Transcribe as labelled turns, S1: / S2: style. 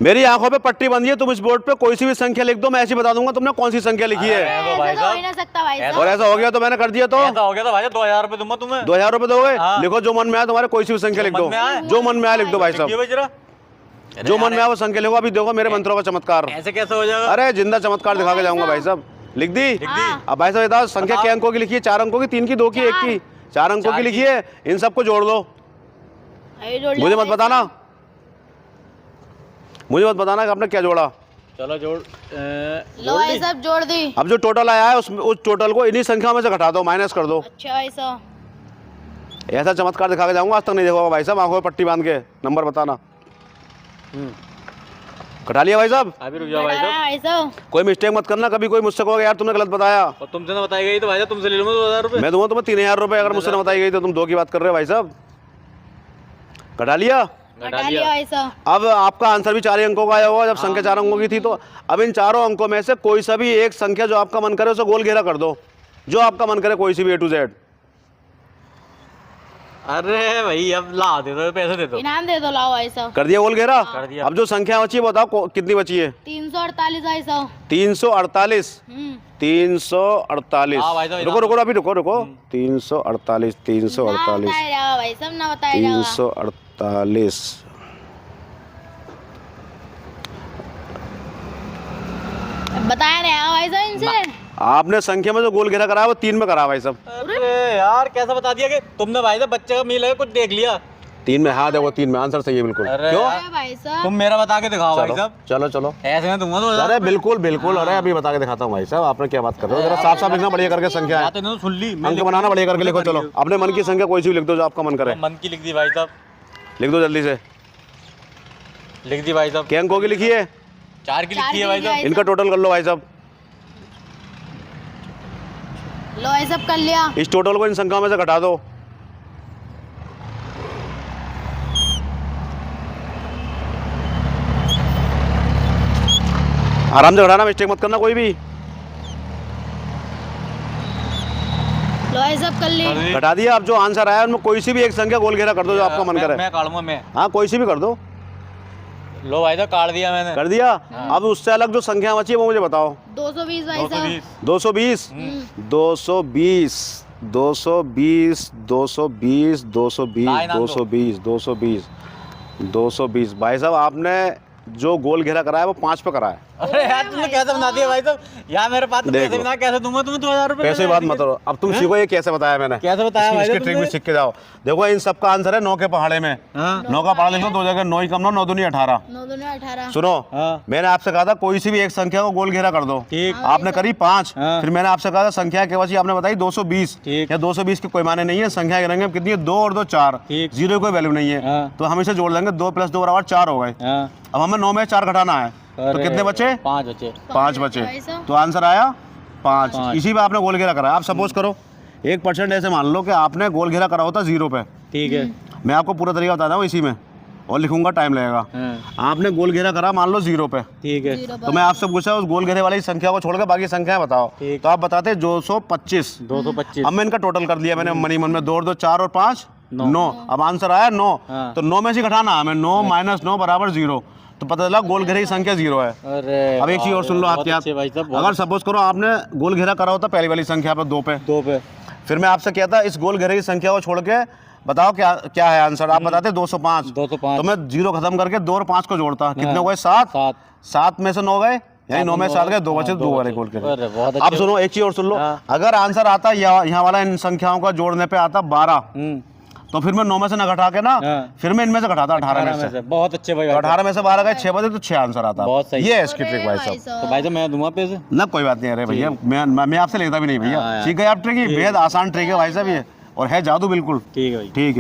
S1: मेरी आंखों पे पट्टी बंधी है, तुम इस बोर्ड पे कोई सी भी संख्या लिख दो, मैं ऐसी बता दूंगा तुमने कौन सी संख्या लिखी है।
S2: ऐसा तो हो ही ना सकता भाई साहब।
S1: और ऐसा हो गया तो मैंने कर दिया तो
S3: ऐसा हो गया तो भाई 2000 रुपए दूंगा तुम्हें।
S1: 2000 रुपए दोगे?
S3: हाँ।
S1: लिखो जो मन में आया तुम्हारे, कोई सी भी संख्या लिख दो, जो मन में आया लिख दो भाई साहब, जो मन में आया वो संख्या लिखो। अभी देखो मेरे मंत्रों का चमत्कार।
S3: ऐसे कैसे हो जाएगा?
S1: अरे जिंदा चमत्कार दिखा के जाऊंगा भाई साहब। लिख दी? अब भाई साहब बताओ संख्या क्या अंकों की लिखी है? 4 अंकों की, 3 की, 2 की, 1 की? 4 अंकों की लिखी है। इन सबको जोड़ दो। मुझे मत बताना, मुझे मत बताना कि आपने क्या जोड़ा।
S3: चलो जोड़
S2: लो भाई साहब जोड़ दी।
S1: अब जो टोटल आया है उस टोटल को इन्हीं संख्या में से घटा दो, माइनस कर दो।
S2: अच्छा भाई साहब,
S1: ऐसा चमत्कार दिखा के जाऊंगा, आज तक नहीं देखोगा भाई साहब। आंखों में पट्टी बांध के नंबर बताना। घटा लिया भाई साहब?
S3: अभी रुक जाओ भाई साहब।
S2: भाई साहब
S1: कोई मिस्टेक मत करना, कभी कोई मुझसे कहोगे यार तुमने गलत बताया।
S3: और तुमसे ना बताई गई तो भाई साहब तुमसे ले लूंगा 2000 रुपए।
S1: मैं दूंगा तुम्हें 3000 रुपए, अगर मुझसे ना बताई गई तो। तुम 2 की बात कर रहे हो भाई साहब। घटा लिया?
S2: हटा लिया भाई साहब।
S1: अब आपका आंसर भी 4 ही अंकों का आया होगा, जब संख्या 4 अंकों की थी। तो अब इन चारों अंकों में से कोई सा भी एक संख्या जो आपका मन करे उसे गोल घेरा कर दो, जो आपका मन करे, कोई सी भी A to Z।
S3: अरे भाई अब ला दे दो, पैसे दे दो।
S2: इनाम दे दो, लाओ भाई साहब।
S1: कर दिया गोल घेरा?
S3: कर दिया।
S1: अब जो संख्या बची है बताओ कितनी बची है?
S2: 348 भाई साहब।
S1: 348। 348।
S3: हाँ भाई साहब,
S1: रुको रुको अभी रुको रुको। 348 348
S2: बताया जाएगा भाई साहब, ना बताया जाएगा।
S1: 348।
S2: बताया नहीं भाई साहब इनसे।
S1: आपने संख्या में जो गोल घेरा कराया वो 3 में करा भाई साहब।
S3: अरे यार कैसा बता दिया कि तुमने भाई साहब बच्चे का मील है कुछ देख लिया।
S1: 3 में? हाँ देखो 3 में आंसर सही है बिल्कुल।
S3: अरे
S1: क्यों?
S2: अरे भाई साहब
S3: तुम मेरा बता के दिखाओ भाई साहब।
S1: चलो चलो।
S3: ऐसे में दूंगा 2000।
S1: अरे बिल्कुल बिल्कुल। अरे अभी बता के दिखाता हूँ भाई साहब। आपने क्या बात कर रहे हो? जरा साफ साफ लिखना बढ़िया करके संख्या है।
S3: बात इन्होंने सुन ली।
S1: अंक बनाना बढ़िया करके लिखो। चलो अपने मन की संख्या कोई सी भी लिख दो जो आपका मन करे।
S3: मन की लिख दी भाई साहब।
S1: लिख दो जल्दी से।
S3: लिख दी भाई साहब।
S1: क्या अंकों की लिखी है?
S3: 4 की लिखी है भाई साहब।
S1: इनका टोटल कर लो भाई साहब।
S2: लो भाई साहब कर लिया।
S1: इस टोटल को इन संख्याओं में से घटा दो। आराम से घटाना, मिस्टेक मत करना कोई भी।
S2: लो भाई साहब कर ली।
S1: घटा दिया। अब जो आंसर आया उनमें कोई सी भी एक संख्या गोल घेरा कर दो जो आपका मन करे।
S3: मैं काटूंगा मैं।
S1: हाँ कोई सी भी कर दो।
S3: लो भाई साहब काट दिया मैंने।
S1: कर दिया? अब उससे अलग जो संख्या बची है वो मुझे बताओ।
S2: 220 भाई साहब।
S1: 220 220 220 220 220 220 220 भाई साहब आपने जो गोल घेरा कराया वो 5 पे कराया।
S3: अरे यार तुमने कैसे बना दिया भाई साहब? यार मेरे पास तो पैसे बिना कैसे दूंगा तुम्हें 2000 रुपए?
S1: पैसे बात मत करो। अब तुम सीखो ये कैसे बताया मैंने।
S3: कैसे बताया भाई
S1: इसकी
S3: साहब
S1: ट्रिक भी
S3: तुमने?
S1: सीख के जाओ। देखो इन सबका आंसर है 9 के पहाड़े में। 9 का पहाड़ा लिख लो, 2 जगह 9 ही कम 9 9 दूनी 18।
S2: 9 दूनी 18।
S1: सुनो
S3: हाँ।
S1: मैंने आपसे कहा था कोई सी भी एक संख्या को गोल घेरा कर दो।
S3: ठीक।
S1: आपने करी 5।
S3: हाँ।
S1: फिर मैंने आपसे कहा था संख्या के बची, आपने बताई 220।
S3: ठीक।
S1: या 220 के कोई माने नहीं है। संख्या गिनेंगे हम कितनी है? 2 और 2 4।
S3: ठीक।
S1: 0 कोई वैल्यू नहीं है।
S3: हाँ।
S1: तो हम इसे जोड़ देंगे। 2 + 2 = 4 हो गए। अब हमें 9 में 4 घटाना है तो कितने बचे?
S3: 5 बचे।
S1: 5 बचे।
S2: भाई साहब।
S1: तो आंसर आया 5। इसी पे आपने गोल घेरा करा। आप सपोज करो 1% ऐसे मान लो कि आपने गोल घेरा करा होता 0 पे।
S3: ठीक है।
S1: मैं आपको पूरा तरीका बताता हूँ इसी में, और लिखूंगा टाइम लगेगा। आपने गोल घेरा करा मान लो 0 पे।
S3: ठीक है।
S1: तो मैं आपसे पूछा उस गोल घेरे वाली संख्या को छोड़कर बाकी संख्याएं बताओ।
S3: ठीक।
S1: तो आप बताते 225।
S3: 225।
S1: अब मैं इनका टोटल कर दिया मैंने मनी मन में। 2 और 2 4 और 5 9। अब आंसर आया 9।
S3: हाँ।
S1: तो 9 में से घटाना हमें। 9 - 9 = 0। तो पता चला गोल घेरे की संख्या 0 है।
S3: अरे
S1: अब एक चीज और सुन लो आपके आप,
S3: भाई साहब
S1: अगर सपोज करो आपने गोल घेरा करा होता पहली वाली संख्या पे 2 पे,
S3: 2 पे।
S1: फिर मैं आपसे कहता इस गोल घेरे की संख्या को छोड़ के बताओ क्या क्या है आंसर। आप बताते 205।
S3: 205।
S1: तो मैं 0 खत्म करके 2 और 5 को जोड़ता। कितने हो गए? 7। 7 में से 9 गए, यानी 9 में 7 गए, 2 बचे, 2 वाले गोल घेरे। अब सुनो एक चीज और सुन लो। अगर आंसर आता यहाँ वाला इन संख्याओं का जोड़ने पे आता 12, तो फिर मैं 9 में से ना घटा के ना फिर मैं इनमें से घटाता 18 में से।
S3: बहुत अच्छे भाई।
S1: 18 में से 12 गए, 6 बचे, तो 6 आंसर आता।
S3: बहुत सही।
S1: ये है इसकी ट्रिक भाई साहब।
S3: तो भाई साहब मैं दूंगा पैसे
S1: ना कोई बात नहीं। अरे भैया मैं आपसे लेता भी नहीं भैया। ठीक है आप ट्रिक, ये बेहद आसान ट्रिक है भाई साहब ये, और है जादू बिल्कुल।
S3: ठीक है भाई।
S1: ठीक है।